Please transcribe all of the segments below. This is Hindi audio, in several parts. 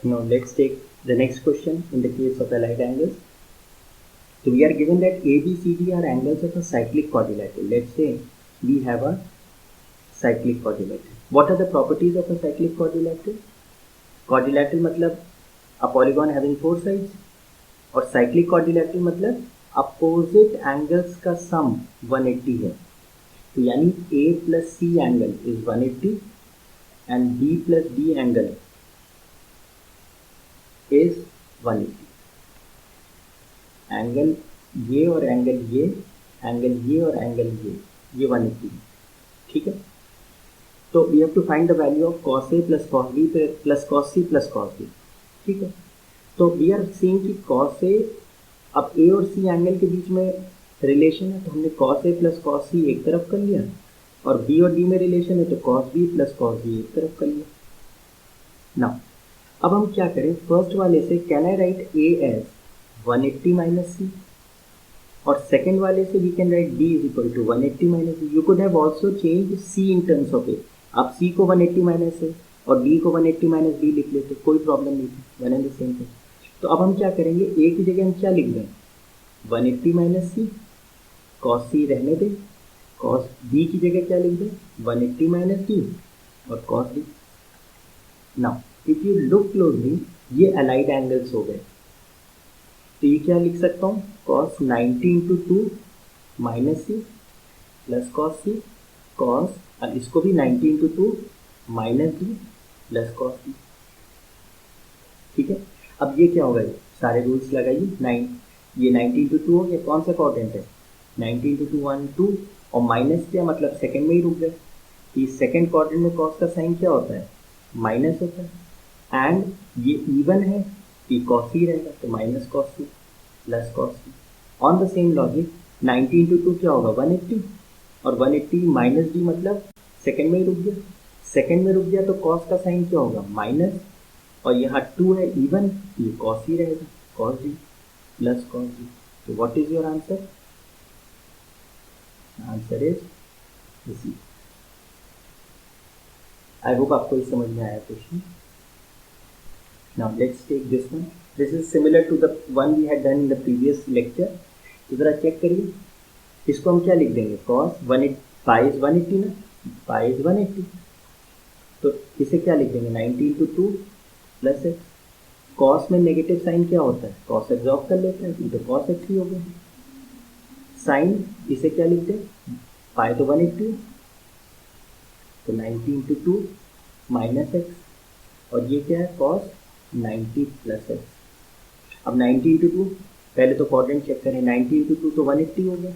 Now let's take the next question in the case of allied angles. So we are given that ABCD are angles of a cyclic quadrilateral. Let's say we have a cyclic quadrilateral. What are the properties of a cyclic quadrilateral? Quadrilateral मतलब a polygon having four sides, और cyclic quadrilateral मतलब opposite angles का sum 180 है. तो यानी A plus C angle is 180 and B plus D angle is 180. Angle ये और एंगल ये और एंगल ये 180 है. ठीक है. तो we have to find the value of cos A plus cos B plus cos C plus cos B. ठीक है. तो वी आर सीइंग कि cos A, अब A और C एंगल के बीच में रिलेशन है तो हमने cos A plus cos C एक तरफ कर लिया, और B और D में रिलेशन है तो cos B plus cos B एक तरफ कर लिया. नाउ अब हम क्या करें, फर्स्ट वाले से can I write A as 180 minus C, और सेकेंड वाले से we can write B is equal to 180 minus C. You could have also change C in terms of A. आप C को 180 माइनस A और B को 180 माइनस B लिख लेते, कोई प्रॉब्लम नहीं थी, one and the same thing. तो अब हम क्या करेंगे, A की जगह हम क्या लिख दें, 180 माइनस C, cos C रहने दें, cos B की जगह क्या लिख दें, 180 माइनस D और cos D. Now if you look closely, ये अलाइड एंगल्स हो गए. तो ये क्या लिख सकता हूँ, cos 90 into 2 minus C plus cos C cos, और इसको भी 90 into 2 minus D plus cos D. ठीक है. अब ये क्या होगा, सारे रूल्स लगाइए. ये 90 इंटू 2 हो गया, कौन सा क्वाड्रेंट है, 90 इंटू 2 1 2, और माइनस क्या मतलब सेकंड में ही रुक गए. कि सेकंड क्वाड्रेंट में cos का साइन क्या होता है, माइनस होता है, एंड ये इवन है कि cos ही रहेगा तो minus cos C plus cos C. On the same logic 90 into 2 क्या होगा, 180, और 180 माइनस D मतलब सेकंड में ही रुक गया. सेकंड में रुक गया तो cos का साइन क्या होगा, माइनस, और यहाँ 2 है इवन, ये cos ही रहेगा, cos D plus cos D. तो what is your answer, answer is C. I hope आपको ये समझ में आया question. Now let's take this one. This is similar to the one we had done in the previous lecture. तो जरा चेक करिए, इसको हम क्या लिख देंगे, cos 180, पाई इज 180 ना, पाई इज 180, तो इसे क्या लिख देंगे, 90 इंटू 2 प्लस एक्स. cos में नेगेटिव साइन क्या होता है, cos एब्जॉर्ब कर लेते हैं, तो cos x ही हो गया. साइन इसे क्या लिख दें, पाई तो 180, तो 90 इंटू 2 माइनस एक्स, और ये क्या है, cos 90 प्लस एक्स. अब 90 इंटू 2, पहले तो क्वाड्रेंट चेक करें, 90 इंटू 2 तो 180 हो गया,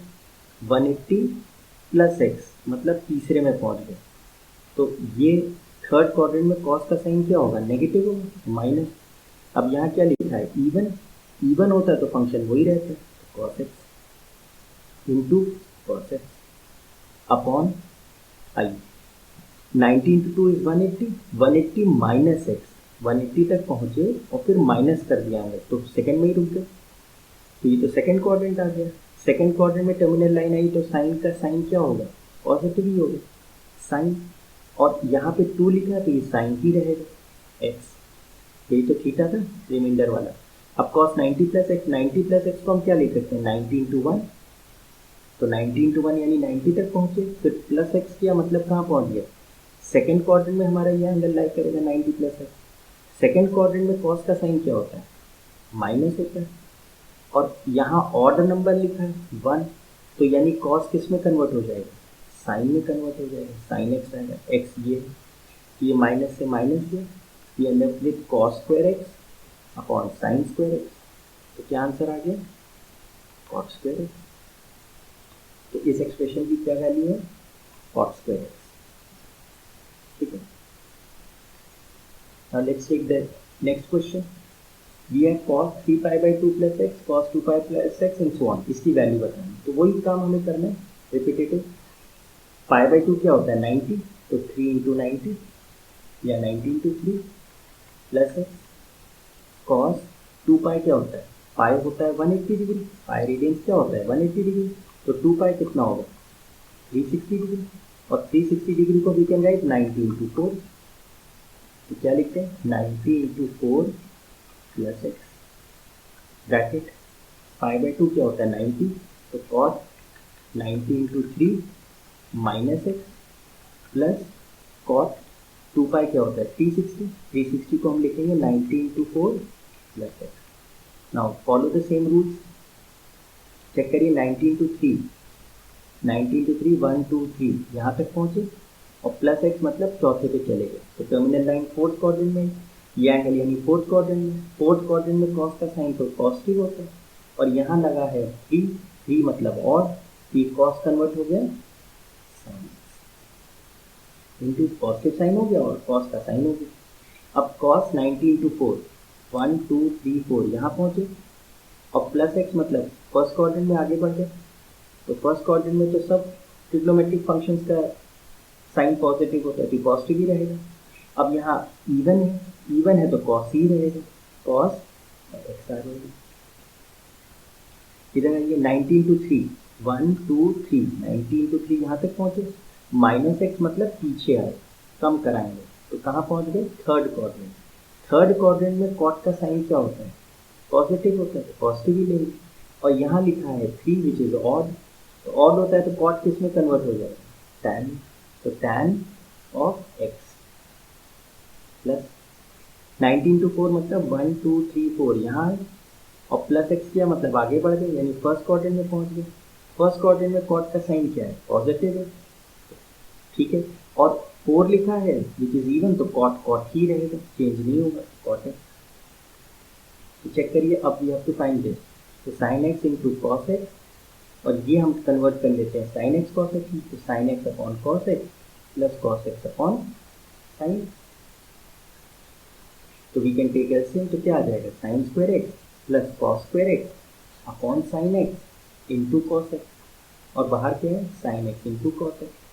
180 प्लस एक्स मतलब तीसरे में पहुंच गए. तो ये थर्ड क्वाड्रेंट में cos का साइन क्या होगा, नेगेटिव होगा, माइनस. अब यहाँ क्या लिखा है, इवन, इवन होता है तो फंक्शन वही रहता है, cos x into cos x upon I. 90 into 2 is 180, 180 minus x, 180 तक पहुंचे और फिर माइनस कर दिया हमने, तो सेकंड में ही रुक गए. तो ये तो सेकंड क्वाड्रेंट आ गया. सेकंड क्वाड्रेंट में टर्मिनल लाइन आई तो साइन का साइन क्या होगा, पॉजिटिव ही होगा साइन, और यहाँ पे 2 लिखा है तो ये साइन ही रहेगा एक्स. यही तो थीटा था रिमाइंडर वाला. अब cos 90 plus x, 90 plus x को हम क्या लिख सकते हैं, 90 इंटू 1, तो 90 इंटू 1 यानी 90 तक पहुंचे, फिर प्लस एक्स किया मतलब कहाँ पहुंच गया, सेकंड क्वाड्रेंट में हमारा ये एंगल लाई करेगा 90 प्लस एक्स. सेकेंड क्वाड्रेंट में cos का साइन क्या होता है, माइनस होता है, और यहाँ ऑर्डर नंबर लिखा है 1, तो यानी cos किस में कन्वर्ट हो जाएगा, साइन में कन्वर्ट हो जाएगा, साइन एक्स रहेगा. एक्स ये माइनस से माइनस गया, ये left with cos square x upon sign square x. तो क्या आंसर आ गया, cot स्क्वायर एक्स. तो इस एक्सप्रेशन की क्या वैल्यू है, cot स्क्वायर एक्स. ठीक है. Now let's take the next question. We have cos 3 pi by 2 plus x, cos 2 pi plus x and so on. इसकी वैल्यू बतानी, तो वही काम हमें करना है, रिपीटेटिव. पाई बाई 2 क्या होता है, 90, तो 3 इंटू 90 या 90 into 3 plus x. cos 2 pi क्या होता है, पाई होता है 180 डिग्री, पाई रेडियंस क्या होता है 180 डिग्री, तो 2 पाई कितना होगा 360 डिग्री, और 360 डिग्री को वी कैन राइट 90 इंटू 4. तो क्या लिखते हैं 90 इंटू 4 प्लस एक्स ब्रैकेट 5/2 क्या होता है 90, तो cot 90 into 3 minus x plus cot 2 pi क्या होता है 360, 360 को हम लिखेंगे 90 into 4 plus x. Now follow the same rules, check करिए 90 इंटू 3, 90 इंटू 3 1 2 3 यहाँ तक पहुँचे और प्लस एक्स मतलब चौथे पे चले गए, तो टर्मिनल लाइन फोर्थ क्वाड्रेंट में, ये एंगल यानी फोर्थ क्वाड्रेंट में, फोर्थ क्वाड्रेंट में कॉस का साइन तो पॉजिटिव होता है, और यहाँ लगा है 3, 3 मतलब और, तो कॉस कन्वर्ट हो गया साइन इंटू पॉजिटिव साइन हो गया और कॉस का साइन हो गया। अब कॉस 90 इंटू 4 1 2 3 4 यहाँ पहुँचे और प्लस एक्स मतलब फर्स्ट क्वाड्रेंट में आगे बढ़ गए, तो फर्स्ट क्वाड्रेंट में तो सब ट्रिग्नोमेट्रिक फंक्शंस का साइन पॉजिटिव होता है तो पॉजिटिव ही रहेगा। अब यहाँ इवन है तो कॉस ही रहेगा, कॉस एक्स आ जाएगा। इधर ये 90 इंटू 3 1 2 3 90 इंटू 3 यहाँ तक पहुँचे, माइनस एक्स मतलब पीछे आए, कम कराएंगे तो कहाँ पहुँच गए थर्ड क्वाड्रेंट। थर्ड क्वाड्रेंट में कॉट का साइन क्या होता है पॉजिटिव होता है तो पॉजिटिव ही लेंगे, और यहाँ लिखा है 3 विच इज ऑड, तो ऑड होता है तो कॉट किस में कन्वर्ट हो जाएगा टैन, तो tan of x plus 90 into 4 मतलब 1 2 3 4 यहाँ है, और प्लस एक्स किया मतलब आगे बढ़ गए यानी फर्स्ट क्वाड्रेंट में पहुँच गए। फर्स्ट क्वाड्रेंट में कॉट का साइन क्या है पॉजिटिव है, ठीक है, और 4 लिखा है विच इज इवन तो कॉट कॉट ही रहेगा, चेंज नहीं होगा कॉट एक्स। तो चेक करिए, अब we have to find this, तो sine x into cos x, और ये हम कन्वर्ट कर लेते हैं साइन एक्स कॉस एक्स, तो sine x upon cos x plus cos x upon sine, तो वी कैन टेक एलसीएम, तो क्या आ जाएगा sine square x plus cos square x upon sine x into cos x, और बाहर क्या है sine x into cos x.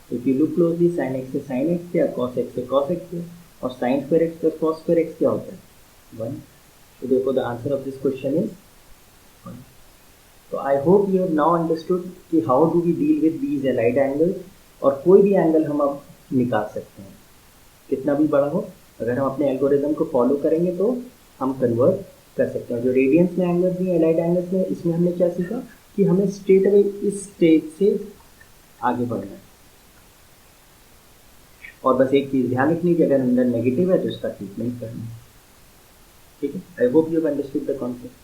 If you look closely sine x से साइन एक्स क्या, कॉस एक्स से कॉस एक्स क्या, और sine square x plus cos square x क्या होता है 1। तो देखो the answer of this question is 1। तो I hope you have now understood कि how do we deal with these allied angles, और कोई भी एंगल हम अब निकाल सकते हैं कितना भी बड़ा हो, अगर हम अपने एल्गोरिदम को फॉलो करेंगे तो हम कन्वर्ट कर सकते हैं। जो रेडियंस में एंगल्स दिए एलाइड एंगल्स में, इसमें हमने क्या सीखा कि हमें स्ट्रेट अवे इस स्टेज से आगे बढ़ना है, और बस एक चीज़ ध्यान रखनी कि अगर अंदर नेगेटिव है तो इसका ट्रीटमेंट करना है, ठीक है। आई hope you have understood the concept.